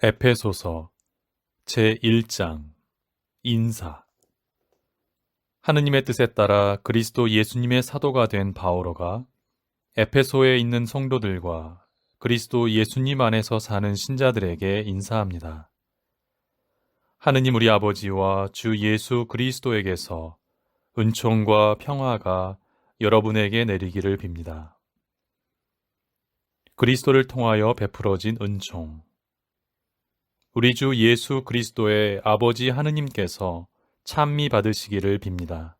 에페소서 제1장 인사. 하느님의 뜻에 따라 그리스도 예수님의 사도가 된 바오로가 에페소에 있는 성도들과 그리스도 예수님 안에서 사는 신자들에게 인사합니다. 하느님 우리 아버지와 주 예수 그리스도에게서 은총과 평화가 여러분에게 내리기를 빕니다. 그리스도를 통하여 베풀어진 은총. 우리 주 예수 그리스도의 아버지 하느님께서 찬미 받으시기를 빕니다.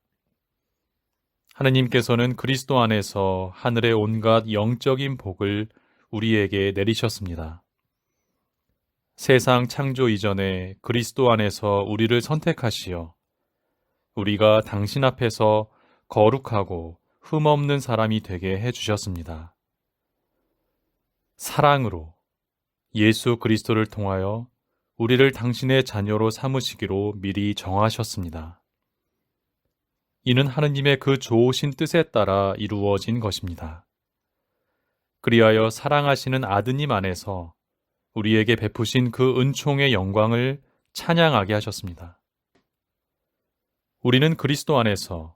하느님께서는 그리스도 안에서 하늘의 온갖 영적인 복을 우리에게 내리셨습니다. 세상 창조 이전에 그리스도 안에서 우리를 선택하시어 우리가 당신 앞에서 거룩하고 흠없는 사람이 되게 해주셨습니다. 사랑으로 예수 그리스도를 통하여 우리를 당신의 자녀로 삼으시기로 미리 정하셨습니다. 이는 하느님의 그 좋으신 뜻에 따라 이루어진 것입니다. 그리하여 사랑하시는 아드님 안에서 우리에게 베푸신 그 은총의 영광을 찬양하게 하셨습니다. 우리는 그리스도 안에서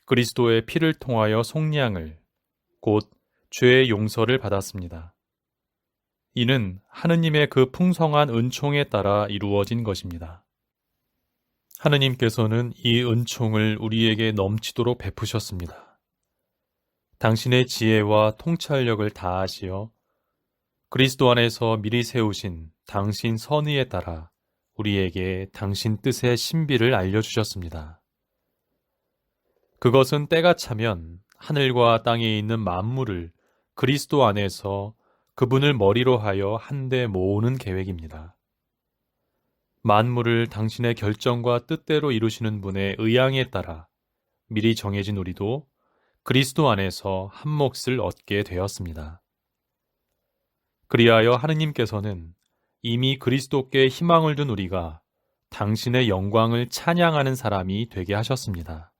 그리스도의 피를 통하여 속량을, 곧 죄의 용서를 받았습니다. 이는 하느님의 그 풍성한 은총에 따라 이루어진 것입니다. 하느님께서는 이 은총을 우리에게 넘치도록 베푸셨습니다. 당신의 지혜와 통찰력을 다하시어 그리스도 안에서 미리 세우신 당신 선의에 따라 우리에게 당신 뜻의 신비를 알려주셨습니다. 그것은 때가 차면 하늘과 땅에 있는 만물을 그리스도 안에서 그분을 머리로 하여 한데 모으는 계획입니다. 만물을 당신의 결정과 뜻대로 이루시는 분의 의향에 따라 미리 정해진 우리도 그리스도 안에서 한 몫을 얻게 되었습니다. 그리하여 하느님께서는 이미 그리스도께 희망을 둔 우리가 당신의 영광을 찬양하는 사람이 되게 하셨습니다.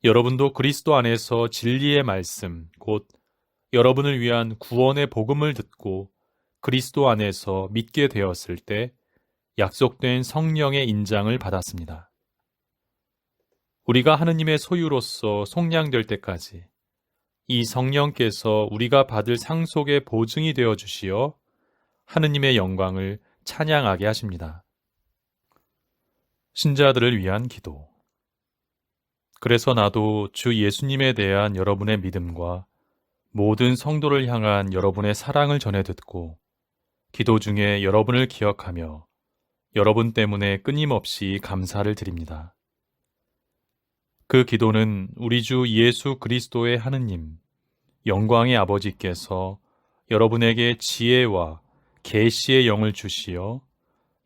여러분도 그리스도 안에서 진리의 말씀, 곧 여러분을 위한 구원의 복음을 듣고 그리스도 안에서 믿게 되었을 때 약속된 성령의 인장을 받았습니다. 우리가 하느님의 소유로서 속량될 때까지 이 성령께서 우리가 받을 상속의 보증이 되어 주시어 하느님의 영광을 찬양하게 하십니다. 신자들을 위한 기도. 그래서 나도 주 예수님에 대한 여러분의 믿음과 모든 성도를 향한 여러분의 사랑을 전해 듣고 기도 중에 여러분을 기억하며 여러분 때문에 끊임없이 감사를 드립니다. 그 기도는 우리 주 예수 그리스도의 하느님, 영광의 아버지께서 여러분에게 지혜와 계시의 영을 주시어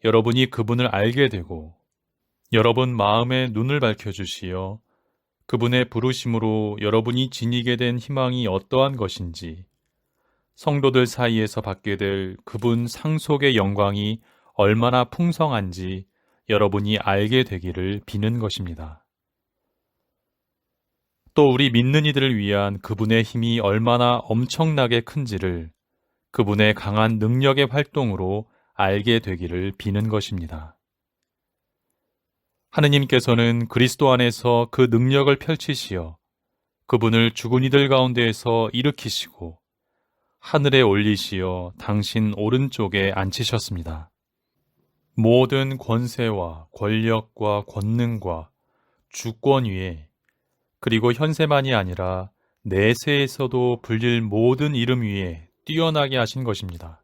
여러분이 그분을 알게 되고 여러분 마음의 눈을 밝혀주시어 그분의 부르심으로 여러분이 지니게 된 희망이 어떠한 것인지, 성도들 사이에서 받게 될 그분 상속의 영광이 얼마나 풍성한지 여러분이 알게 되기를 비는 것입니다. 또 우리 믿는 이들을 위한 그분의 힘이 얼마나 엄청나게 큰지를 그분의 강한 능력의 활동으로 알게 되기를 비는 것입니다. 하느님께서는 그리스도 안에서 그 능력을 펼치시어 그분을 죽은 이들 가운데에서 일으키시고 하늘에 올리시어 당신 오른쪽에 앉히셨습니다. 모든 권세와 권력과 권능과 주권 위에 그리고 현세만이 아니라 내세에서도 불릴 모든 이름 위에 뛰어나게 하신 것입니다.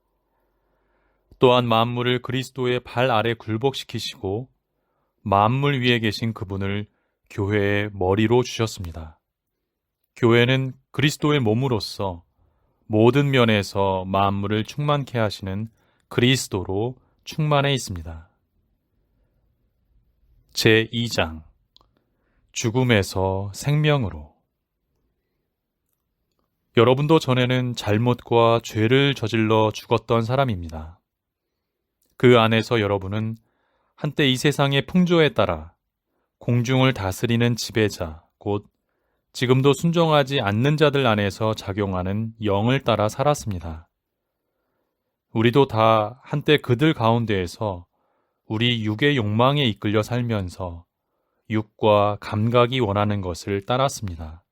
또한 만물을 그리스도의 발 아래 굴복시키시고 만물 위에 계신 그분을 교회의 머리로 주셨습니다. 교회는 그리스도의 몸으로서 모든 면에서 만물을 충만케 하시는 그리스도로 충만해 있습니다. 제2장 죽음에서 생명으로. 여러분도 전에는 잘못과 죄를 저질러 죽었던 사람입니다. 그 안에서 여러분은 한때 이 세상의 풍조에 따라 공중을 다스리는 지배자, 곧 지금도 순종하지 않는 자들 안에서 작용하는 영을 따라 살았습니다. 우리도 다 한때 그들 가운데에서 우리 육의 욕망에 이끌려 살면서 육과 감각이 원하는 것을 따랐습니다.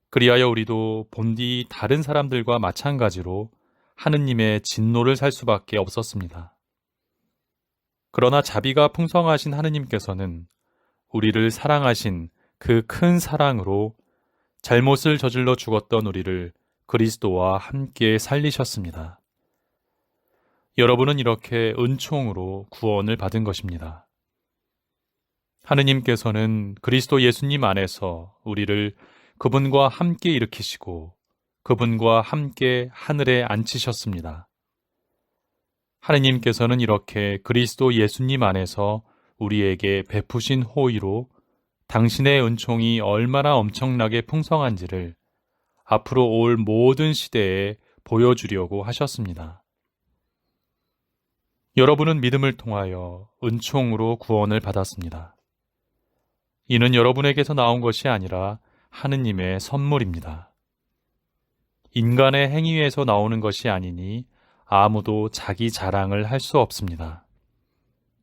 그리하여 우리도 본디 다른 사람들과 마찬가지로 하느님의 진노를 살 수밖에 없었습니다. 그러나 자비가 풍성하신 하느님께서는 우리를 사랑하신 그 큰 사랑으로 잘못을 저질러 죽었던 우리를 그리스도와 함께 살리셨습니다. 여러분은 이렇게 은총으로 구원을 받은 것입니다. 하느님께서는 그리스도 예수님 안에서 우리를 그분과 함께 일으키시고 그분과 함께 하늘에 앉히셨습니다. 하느님께서는 이렇게 그리스도 예수님 안에서 우리에게 베푸신 호의로 당신의 은총이 얼마나 엄청나게 풍성한지를 앞으로 올 모든 시대에 보여주려고 하셨습니다. 여러분은 믿음을 통하여 은총으로 구원을 받았습니다. 이는 여러분에게서 나온 것이 아니라 하느님의 선물입니다. 인간의 행위에서 나오는 것이 아니니 아무도 자기 자랑을 할 수 없습니다.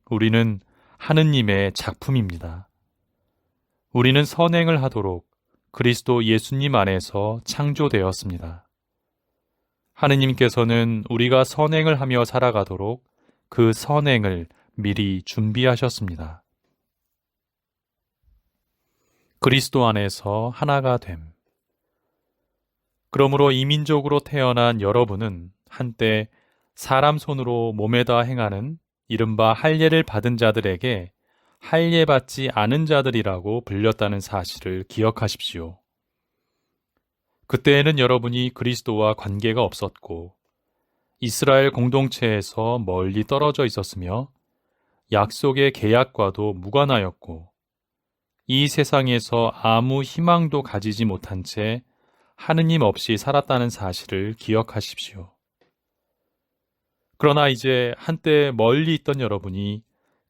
우리는 하느님의 작품입니다. 우리는 선행을 하도록 그리스도 예수님 안에서 창조되었습니다. 하느님께서는 우리가 선행을 하며 살아가도록 그 선행을 미리 준비하셨습니다. 그리스도 안에서 하나가 됨. 그러므로 이민족으로 태어난 여러분은 한때 사람 손으로 몸에다 행하는 이른바 할례를 받은 자들에게 할례 받지 않은 자들이라고 불렸다는 사실을 기억하십시오. 그때에는 여러분이 그리스도와 관계가 없었고 이스라엘 공동체에서 멀리 떨어져 있었으며 약속의 계약과도 무관하였고 이 세상에서 아무 희망도 가지지 못한 채 하느님 없이 살았다는 사실을 기억하십시오. 그러나 이제 한때 멀리 있던 여러분이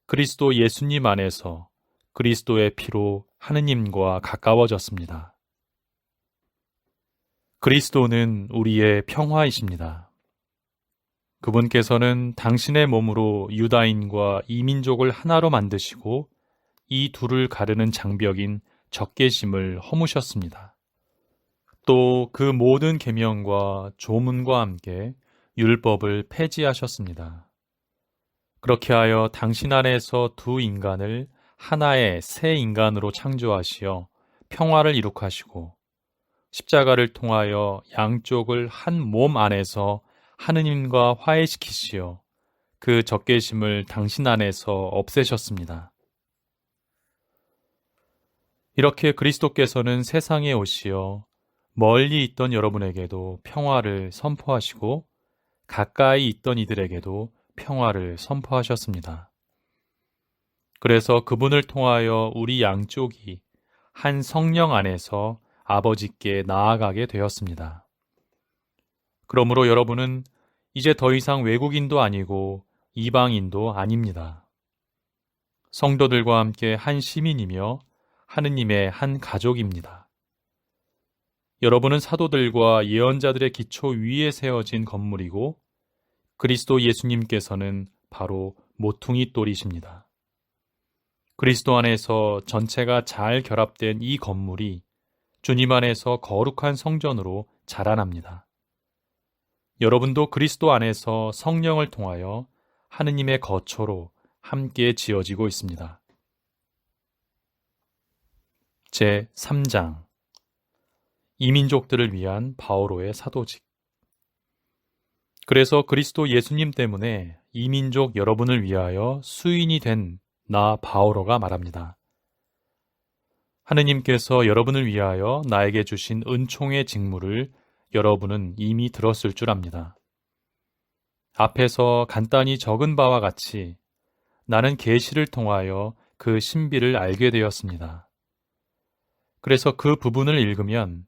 그리스도 예수님 안에서 그리스도의 피로 하느님과 가까워졌습니다. 그리스도는 우리의 평화이십니다. 그분께서는 당신의 몸으로 유다인과 이민족을 하나로 만드시고 이 둘을 가르는 장벽인 적개심을 허무셨습니다. 또 그 모든 계명과 조문과 함께 율법을 폐지하셨습니다. 그렇게 하여 당신 안에서 두 인간을 하나의 새 인간으로 창조하시어 평화를 이룩하시고 십자가를 통하여 양쪽을 한 몸 안에서 하느님과 화해시키시어 그 적개심을 당신 안에서 없애셨습니다. 이렇게 그리스도께서는 세상에 오시어 멀리 있던 여러분에게도 평화를 선포하시고 가까이 있던 이들에게도 평화를 선포하셨습니다. 그래서 그분을 통하여 우리 양쪽이 한 성령 안에서 아버지께 나아가게 되었습니다. 그러므로 여러분은 이제 더 이상 외국인도 아니고 이방인도 아닙니다. 성도들과 함께 한 시민이며 하느님의 한 가족입니다. 여러분은 사도들과 예언자들의 기초 위에 세워진 건물이고 그리스도 예수님께서는 바로 모퉁이 돌이십니다. 그리스도 안에서 전체가 잘 결합된 이 건물이 주님 안에서 거룩한 성전으로 자라납니다. 여러분도 그리스도 안에서 성령을 통하여 하느님의 거처로 함께 지어지고 있습니다. 제 3장 이민족들을 위한 바오로의 사도직. 그래서 그리스도 예수님 때문에 이민족 여러분을 위하여 수인이 된 나 바오로가 말합니다. 하느님께서 여러분을 위하여 나에게 주신 은총의 직무를 여러분은 이미 들었을 줄 압니다. 앞에서 간단히 적은 바와 같이 나는 계시를 통하여 그 신비를 알게 되었습니다. 그래서 그 부분을 읽으면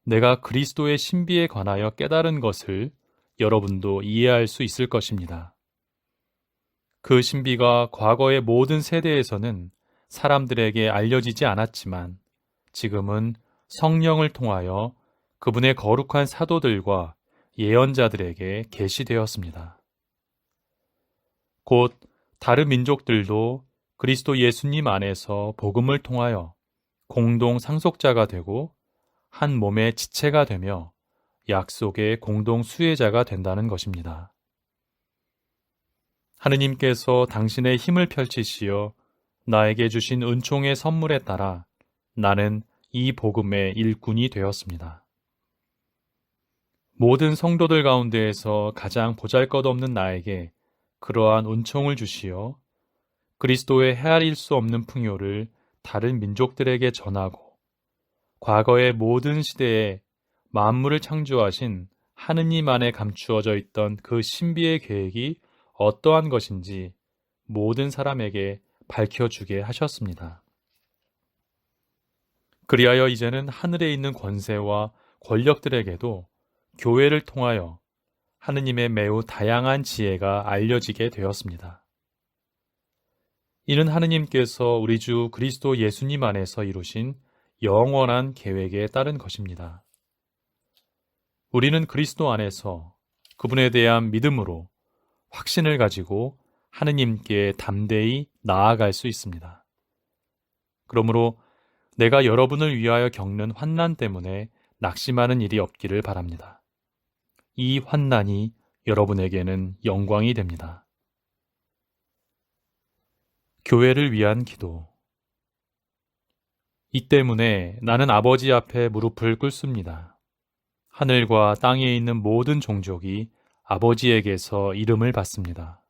내가 그리스도의 신비에 관하여 깨달은 것을 여러분도 이해할 수 있을 것입니다. 그 신비가 과거의 모든 세대에서는 사람들에게 알려지지 않았지만 지금은 성령을 통하여 그분의 거룩한 사도들과 예언자들에게 계시되었습니다. 곧 다른 민족들도 그리스도 예수님 안에서 복음을 통하여 공동 상속자가 되고 한 몸의 지체가 되며 약속의 공동 수혜자가 된다는 것입니다. 하느님께서 당신의 힘을 펼치시어 나에게 주신 은총의 선물에 따라 나는 이 복음의 일꾼이 되었습니다. 모든 성도들 가운데에서 가장 보잘것없는 나에게 그러한 은총을 주시어 그리스도의 헤아릴 수 없는 풍요를 다른 민족들에게 전하고 과거의 모든 시대에 만물을 창조하신 하느님 안에 감추어져 있던 그 신비의 계획이 어떠한 것인지 모든 사람에게 밝혀주게 하셨습니다. 그리하여 이제는 하늘에 있는 권세와 권력들에게도 교회를 통하여 하느님의 매우 다양한 지혜가 알려지게 되었습니다. 이는 하느님께서 우리 주 그리스도 예수님 안에서 이루신 영원한 계획에 따른 것입니다. 우리는 그리스도 안에서 그분에 대한 믿음으로 확신을 가지고 하느님께 담대히 나아갈 수 있습니다. 그러므로 내가 여러분을 위하여 겪는 환난 때문에 낙심하는 일이 없기를 바랍니다. 이 환난이 여러분에게는 영광이 됩니다. 교회를 위한 기도. 이 때문에 나는 아버지 앞에 무릎을 꿇습니다. 하늘과 땅에 있는 모든 종족이 아버지에게서 이름을 받습니다.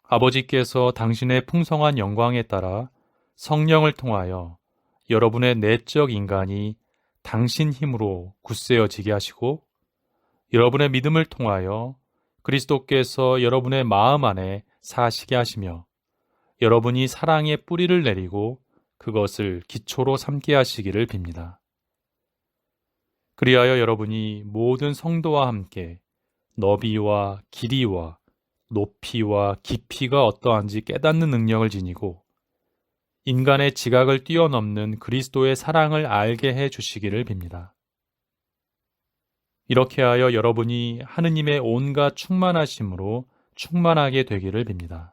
아버지께서 당신의 풍성한 영광에 따라 성령을 통하여 여러분의 내적 인간이 당신 힘으로 굳세어지게 하시고 여러분의 믿음을 통하여 그리스도께서 여러분의 마음 안에 사시게 하시며 여러분이 사랑의 뿌리를 내리고 그것을 기초로 삼게 하시기를 빕니다. 그리하여 여러분이 모든 성도와 함께 너비와 길이와 높이와 깊이가 어떠한지 깨닫는 능력을 지니고 인간의 지각을 뛰어넘는 그리스도의 사랑을 알게 해 주시기를 빕니다. 이렇게 하여 여러분이 하느님의 온갖 충만하심으로 충만하게 되기를 빕니다.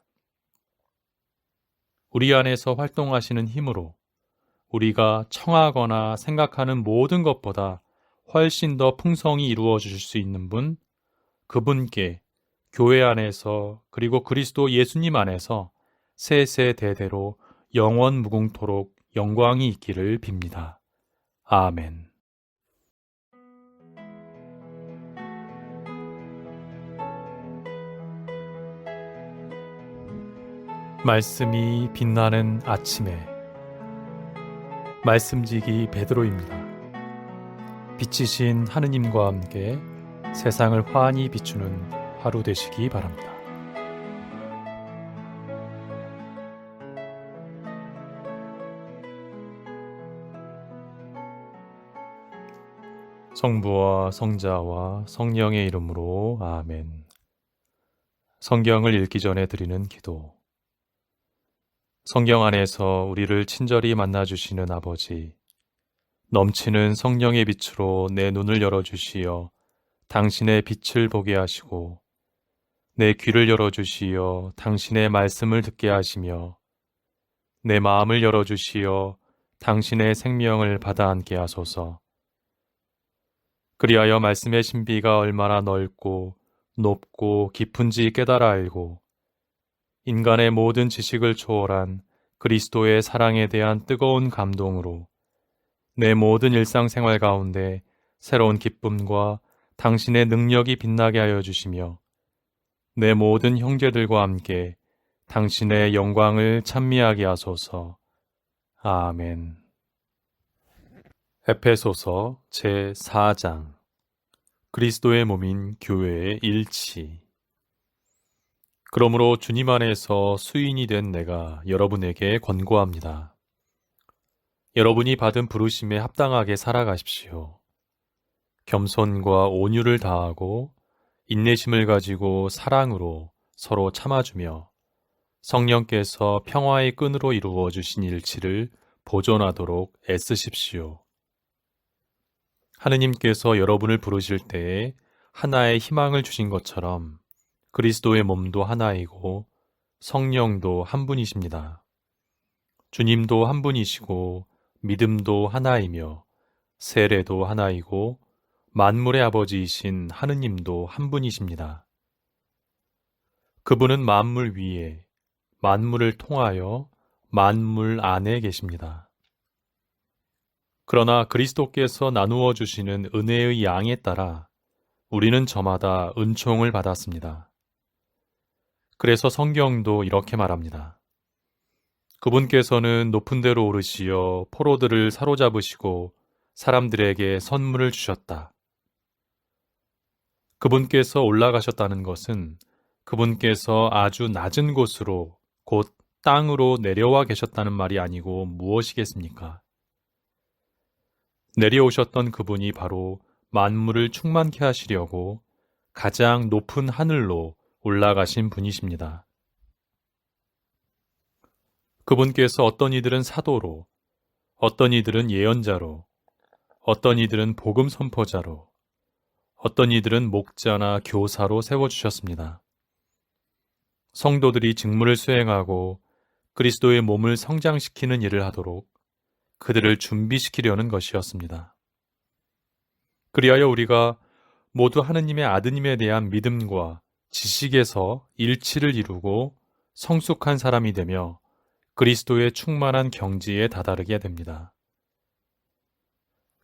우리 안에서 활동하시는 힘으로 우리가 청하거나 생각하는 모든 것보다 훨씬 더 풍성히 이루어 주실 수 있는 분, 그분께 교회 안에서 그리고 그리스도 예수님 안에서 세세대대로 영원 무궁토록 영광이 있기를 빕니다. 아멘. 말씀이 빛나는 아침에 말씀지기 베드로입니다. 빛이신 하느님과 함께 세상을 환히 비추는 하루 되시기 바랍니다. 성부와 성자와 성령의 이름으로 아멘. 성경을 읽기 전에 드리는 기도. 성경 안에서 우리를 친절히 만나주시는 아버지, 넘치는 성령의 빛으로 내 눈을 열어주시어 당신의 빛을 보게 하시고 내 귀를 열어주시어 당신의 말씀을 듣게 하시며 내 마음을 열어주시어 당신의 생명을 받아 안게 하소서. 그리하여 말씀의 신비가 얼마나 넓고 높고 깊은지 깨달아 알고 인간의 모든 지식을 초월한 그리스도의 사랑에 대한 뜨거운 감동으로 내 모든 일상생활 가운데 새로운 기쁨과 당신의 능력이 빛나게 하여 주시며 내 모든 형제들과 함께 당신의 영광을 찬미하게 하소서. 아멘. 에페소서 제4장. 그리스도의 몸인 교회의 일치. 그러므로 주님 안에서 수인이 된 내가 여러분에게 권고합니다. 여러분이 받은 부르심에 합당하게 살아가십시오. 겸손과 온유를 다하고 인내심을 가지고 사랑으로 서로 참아주며 성령께서 평화의 끈으로 이루어 주신 일치를 보존하도록 애쓰십시오. 하느님께서 여러분을 부르실 때에 하나의 희망을 주신 것처럼 그리스도의 몸도 하나이고 성령도 한 분이십니다. 주님도 한 분이시고 믿음도 하나이며 세례도 하나이고 만물의 아버지이신 하느님도 한 분이십니다. 그분은 만물 위에, 만물을 통하여 만물 안에 계십니다. 그러나 그리스도께서 나누어 주시는 은혜의 양에 따라 우리는 저마다 은총을 받았습니다. 그래서 성경도 이렇게 말합니다. 그분께서는 높은 데로 오르시어 포로들을 사로잡으시고 사람들에게 선물을 주셨다. 그분께서 올라가셨다는 것은 그분께서 아주 낮은 곳으로 곧 땅으로 내려와 계셨다는 말이 아니고 무엇이겠습니까? 내려오셨던 그분이 바로 만물을 충만케 하시려고 가장 높은 하늘로 올라가신 분이십니다. 그분께서 어떤 이들은 사도로, 어떤 이들은 예언자로, 어떤 이들은 복음 선포자로, 어떤 이들은 목자나 교사로 세워주셨습니다. 성도들이 직무를 수행하고 그리스도의 몸을 성장시키는 일을 하도록 그들을 준비시키려는 것이었습니다. 그리하여 우리가 모두 하느님의 아드님에 대한 믿음과 지식에서 일치를 이루고 성숙한 사람이 되며 그리스도의 충만한 경지에 다다르게 됩니다.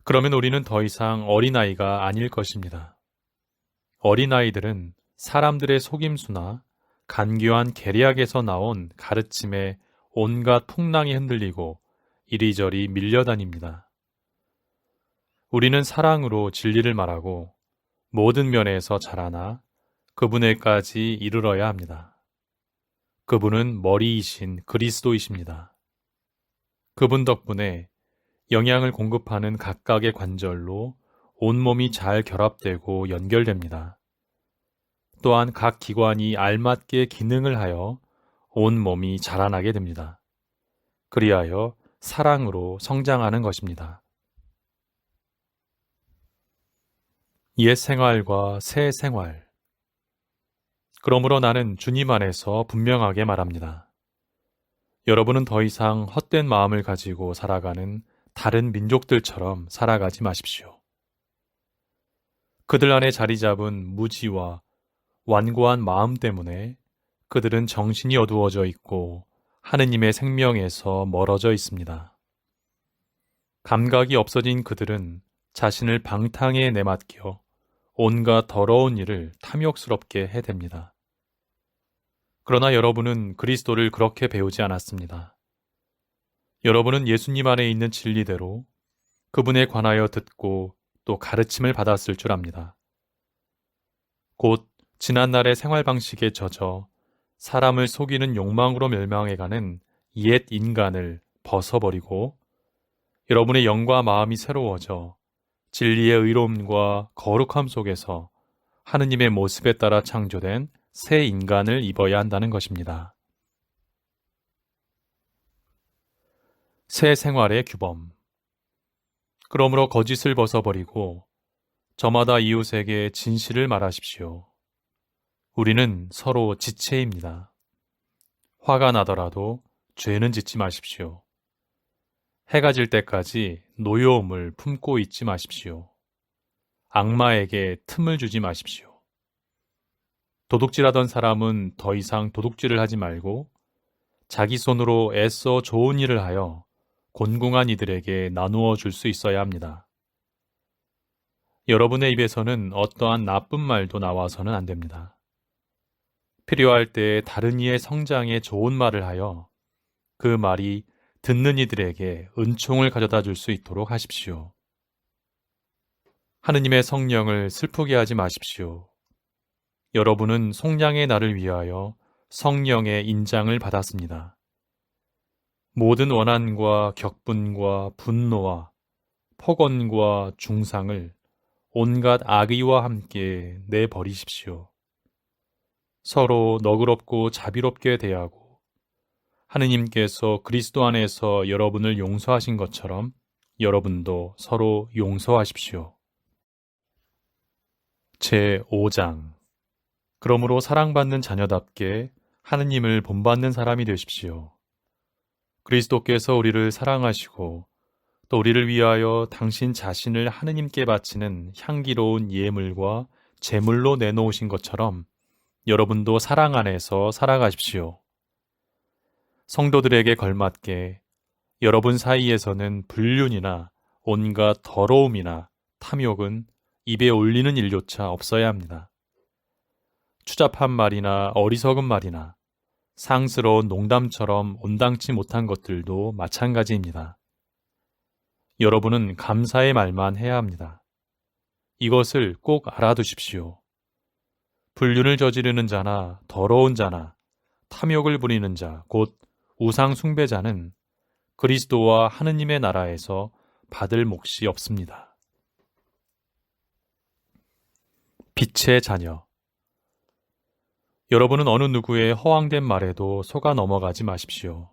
그러면 우리는 더 이상 어린아이가 아닐 것입니다. 어린아이들은 사람들의 속임수나 간교한 계략에서 나온 가르침에 온갖 풍랑이 흔들리고 이리저리 밀려다닙니다. 우리는 사랑으로 진리를 말하고 모든 면에서 자라나 그분에까지 이르러야 합니다. 그분은 머리이신 그리스도이십니다. 그분 덕분에 영양을 공급하는 각각의 관절로 온몸이 잘 결합되고 연결됩니다. 또한 각 기관이 알맞게 기능을 하여 온몸이 자라나게 됩니다. 그리하여 사랑으로 성장하는 것입니다. 옛 생활과 새 생활. 그러므로 나는 주님 안에서 분명하게 말합니다. 여러분은 더 이상 헛된 마음을 가지고 살아가는 다른 민족들처럼 살아가지 마십시오. 그들 안에 자리 잡은 무지와 완고한 마음 때문에 그들은 정신이 어두워져 있고 하느님의 생명에서 멀어져 있습니다. 감각이 없어진 그들은 자신을 방탕에 내맡겨 온갖 더러운 일을 탐욕스럽게 해댑니다. 그러나 여러분은 그리스도를 그렇게 배우지 않았습니다. 여러분은 예수님 안에 있는 진리대로 그분에 관하여 듣고 또 가르침을 받았을 줄 압니다. 곧 지난날의 생활 방식에 젖어 사람을 속이는 욕망으로 멸망해가는 옛 인간을 벗어버리고 여러분의 영과 마음이 새로워져 진리의 의로움과 거룩함 속에서 하느님의 모습에 따라 창조된 새 인간을 입어야 한다는 것입니다. 새 생활의 규범. 그러므로 거짓을 벗어버리고 저마다 이웃에게 진실을 말하십시오. 우리는 서로 지체입니다. 화가 나더라도 죄는 짓지 마십시오. 해가 질 때까지 노여움을 품고 있지 마십시오. 악마에게 틈을 주지 마십시오. 도둑질하던 사람은 더 이상 도둑질을 하지 말고 자기 손으로 애써 좋은 일을 하여 곤궁한 이들에게 나누어 줄 수 있어야 합니다. 여러분의 입에서는 어떠한 나쁜 말도 나와서는 안 됩니다. 필요할 때 다른 이의 성장에 좋은 말을 하여 그 말이 듣는 이들에게 은총을 가져다 줄 수 있도록 하십시오. 하느님의 성령을 슬프게 하지 마십시오. 여러분은 속량의 날을 위하여 성령의 인장을 받았습니다. 모든 원한과 격분과 분노와 폭언과 중상을 온갖 악의와 함께 내버리십시오. 서로 너그럽고 자비롭게 대하고 하느님께서 그리스도 안에서 여러분을 용서하신 것처럼 여러분도 서로 용서하십시오. 제5장. 그러므로 사랑받는 자녀답게 하느님을 본받는 사람이 되십시오. 그리스도께서 우리를 사랑하시고 또 우리를 위하여 당신 자신을 하느님께 바치는 향기로운 예물과 제물로 내놓으신 것처럼 여러분도 사랑 안에서 살아가십시오. 성도들에게 걸맞게 여러분 사이에서는 불륜이나 온갖 더러움이나 탐욕은 입에 올리는 일조차 없어야 합니다. 추잡한 말이나 어리석은 말이나 상스러운 농담처럼 온당치 못한 것들도 마찬가지입니다. 여러분은 감사의 말만 해야 합니다. 이것을 꼭 알아두십시오. 불륜을 저지르는 자나 더러운 자나 탐욕을 부리는 자, 곧 우상 숭배자는 그리스도와 하느님의 나라에서 받을 몫이 없습니다. 빛의 자녀. 여러분은 어느 누구의 허황된 말에도 속아 넘어가지 마십시오.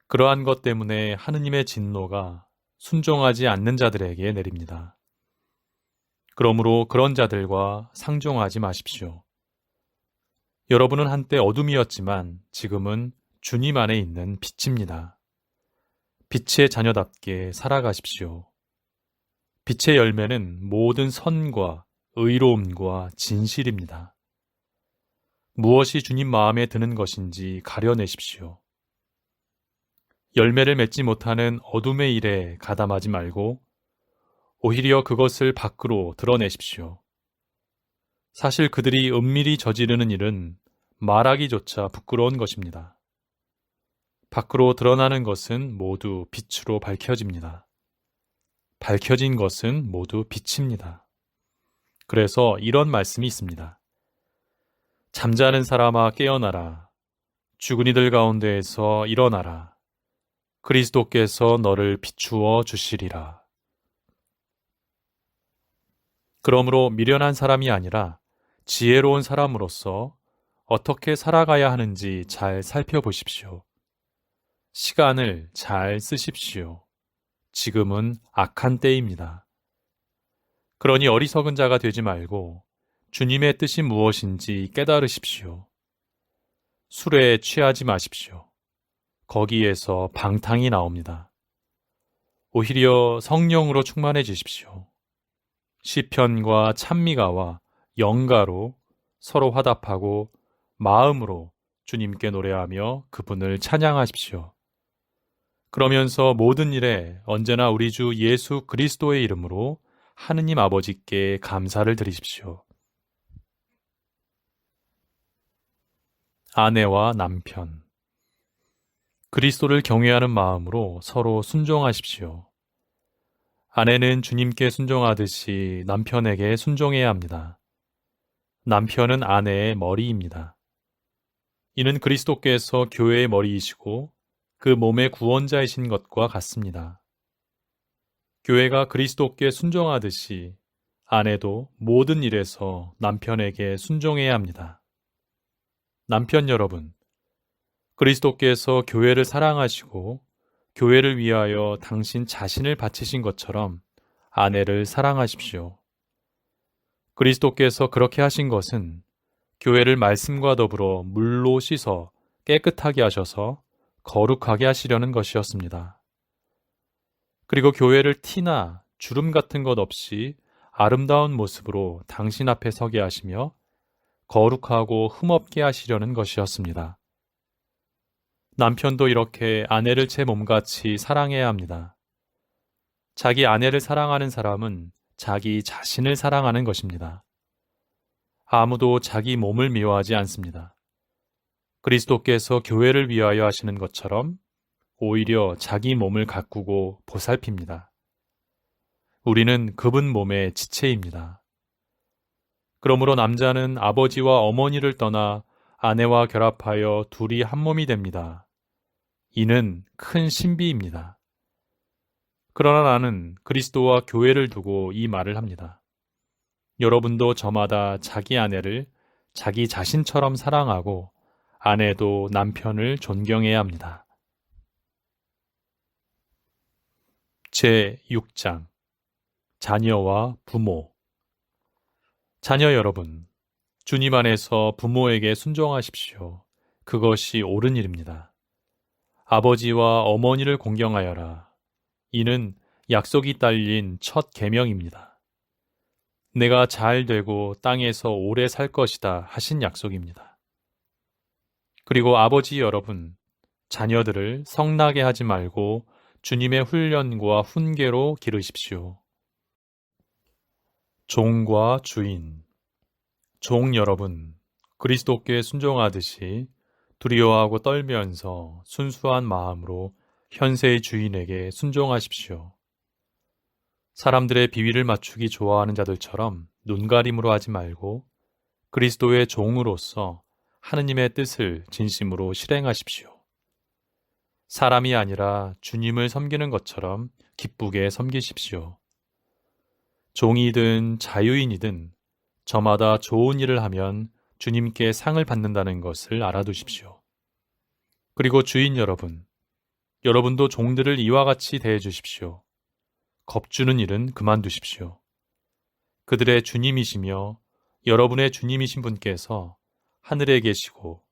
그러한 것 때문에 하느님의 진노가 순종하지 않는 자들에게 내립니다. 그러므로 그런 자들과 상종하지 마십시오. 여러분은 한때 어둠이었지만 지금은 주님 안에 있는 빛입니다. 빛의 자녀답게 살아가십시오. 빛의 열매는 모든 선과 의로움과 진실입니다. 무엇이 주님 마음에 드는 것인지 가려내십시오. 열매를 맺지 못하는 어둠의 일에 가담하지 말고 오히려 그것을 밖으로 드러내십시오. 사실 그들이 은밀히 저지르는 일은 말하기조차 부끄러운 것입니다. 밖으로 드러나는 것은 모두 빛으로 밝혀집니다. 밝혀진 것은 모두 빛입니다. 그래서 이런 말씀이 있습니다. 잠자는 사람아 깨어나라. 죽은 이들 가운데에서 일어나라. 그리스도께서 너를 비추어 주시리라. 그러므로 미련한 사람이 아니라 지혜로운 사람으로서 어떻게 살아가야 하는지 잘 살펴보십시오. 시간을 잘 쓰십시오. 지금은 악한 때입니다. 그러니 어리석은 자가 되지 말고 주님의 뜻이 무엇인지 깨달으십시오. 술에 취하지 마십시오. 거기에서 방탕이 나옵니다. 오히려 성령으로 충만해지십시오. 시편과 찬미가와 영가로 서로 화답하고 마음으로 주님께 노래하며 그분을 찬양하십시오. 그러면서 모든 일에 언제나 우리 주 예수 그리스도의 이름으로 하느님 아버지께 감사를 드리십시오. 아내와 남편. 그리스도를 경외하는 마음으로 서로 순종하십시오. 아내는 주님께 순종하듯이 남편에게 순종해야 합니다. 남편은 아내의 머리입니다. 이는 그리스도께서 교회의 머리이시고 그 몸의 구원자이신 것과 같습니다. 교회가 그리스도께 순종하듯이 아내도 모든 일에서 남편에게 순종해야 합니다. 남편 여러분, 그리스도께서 교회를 사랑하시고 교회를 위하여 당신 자신을 바치신 것처럼 아내를 사랑하십시오. 그리스도께서 그렇게 하신 것은 교회를 말씀과 더불어 물로 씻어 깨끗하게 하셔서 거룩하게 하시려는 것이었습니다. 그리고 교회를 티나 주름 같은 것 없이 아름다운 모습으로 당신 앞에 서게 하시며 거룩하고 흠없게 하시려는 것이었습니다. 남편도 이렇게 아내를 제 몸같이 사랑해야 합니다. 자기 아내를 사랑하는 사람은 자기 자신을 사랑하는 것입니다. 아무도 자기 몸을 미워하지 않습니다. 그리스도께서 교회를 위하여 하시는 것처럼 오히려 자기 몸을 가꾸고 보살핍니다. 우리는 그분 몸의 지체입니다. 그러므로 남자는 아버지와 어머니를 떠나 아내와 결합하여 둘이 한 몸이 됩니다. 이는 큰 신비입니다. 그러나 나는 그리스도와 교회를 두고 이 말을 합니다. 여러분도 저마다 자기 아내를 자기 자신처럼 사랑하고 아내도 남편을 존경해야 합니다. 제6장. 자녀와 부모. 자녀 여러분, 주님 안에서 부모에게 순종하십시오. 그것이 옳은 일입니다. 아버지와 어머니를 공경하여라. 이는 약속이 딸린 첫 계명입니다. 내가 잘 되고 땅에서 오래 살 것이다 하신 약속입니다. 그리고 아버지 여러분, 자녀들을 성나게 하지 말고 주님의 훈련과 훈계로 기르십시오. 종과 주인, 종 여러분, 그리스도께 순종하듯이 두려워하고 떨면서 순수한 마음으로 현세의 주인에게 순종하십시오. 사람들의 비위를 맞추기 좋아하는 자들처럼 눈가림으로 하지 말고 그리스도의 종으로서 하느님의 뜻을 진심으로 실행하십시오. 사람이 아니라 주님을 섬기는 것처럼 기쁘게 섬기십시오. 종이든 자유인이든 저마다 좋은 일을 하면 주님께 상을 받는다는 것을 알아두십시오. 그리고 주인 여러분, 여러분도 종들을 이와 같이 대해 주십시오. 겁주는 일은 그만두십시오. 그들의 주님이시며 여러분의 주님이신 분께서 하늘에 계시고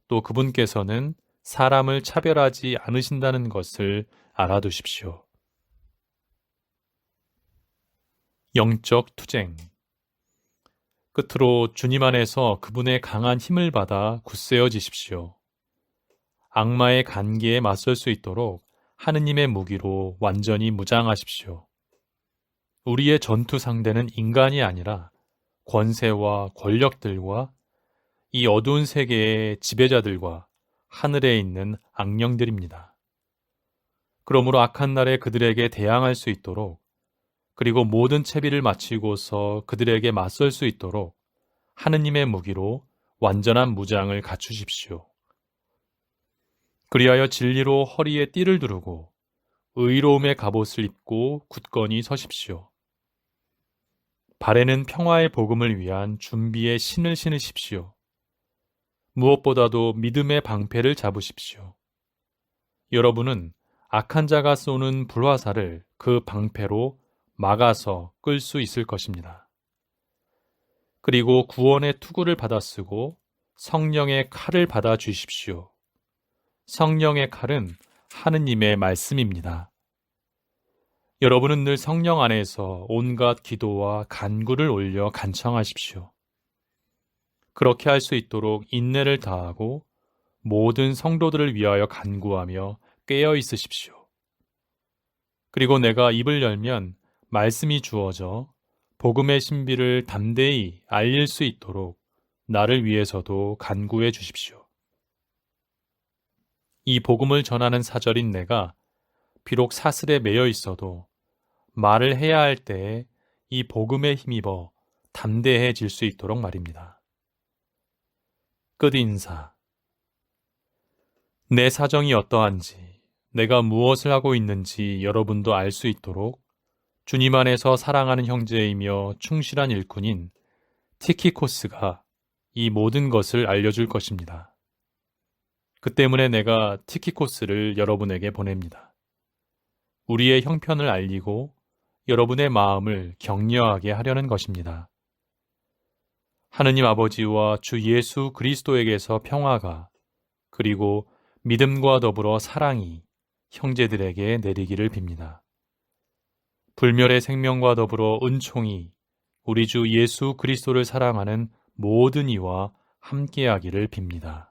또 그분께서는 사람을 차별하지 않으신다는 것을 알아두십시오. 영적 투쟁. 끝으로 주님 안에서 그분의 강한 힘을 받아 굳세어지십시오. 악마의 간계에 맞설 수 있도록 하느님의 무기로 완전히 무장하십시오. 우리의 전투 상대는 인간이 아니라 권세와 권력들과 이 어두운 세계의 지배자들과 하늘에 있는 악령들입니다. 그러므로 악한 날에 그들에게 대항할 수 있도록 그리고 모든 채비를 마치고서 그들에게 맞설 수 있도록 하느님의 무기로 완전한 무장을 갖추십시오. 그리하여 진리로 허리에 띠를 두르고 의로움의 갑옷을 입고 굳건히 서십시오. 발에는 평화의 복음을 위한 준비의 신을 신으십시오. 무엇보다도 믿음의 방패를 잡으십시오. 여러분은 악한 자가 쏘는 불화살을 그 방패로 막아서 끌 수 있을 것입니다. 그리고 구원의 투구를 받아 쓰고 성령의 칼을 받아 주십시오. 성령의 칼은 하느님의 말씀입니다. 여러분은 늘 성령 안에서 온갖 기도와 간구를 올려 간청하십시오. 그렇게 할 수 있도록 인내를 다하고 모든 성도들을 위하여 간구하며 깨어 있으십시오. 그리고 내가 입을 열면 말씀이 주어져 복음의 신비를 담대히 알릴 수 있도록 나를 위해서도 간구해 주십시오. 이 복음을 전하는 사절인 내가 비록 사슬에 매여 있어도 말을 해야 할 때에 이 복음에 힘입어 담대해질 수 있도록 말입니다. 끝인사. 내 사정이 어떠한지, 내가 무엇을 하고 있는지 여러분도 알 수 있도록 주님 안에서 사랑하는 형제이며 충실한 일꾼인 티키코스가 이 모든 것을 알려줄 것입니다. 그 때문에 내가 티키코스를 여러분에게 보냅니다. 우리의 형편을 알리고 여러분의 마음을 격려하게 하려는 것입니다. 하느님 아버지와 주 예수 그리스도에게서 평화가 그리고 믿음과 더불어 사랑이 형제들에게 내리기를 빕니다. 불멸의 생명과 더불어 은총이 우리 주 예수 그리스도를 사랑하는 모든 이와 함께하기를 빕니다.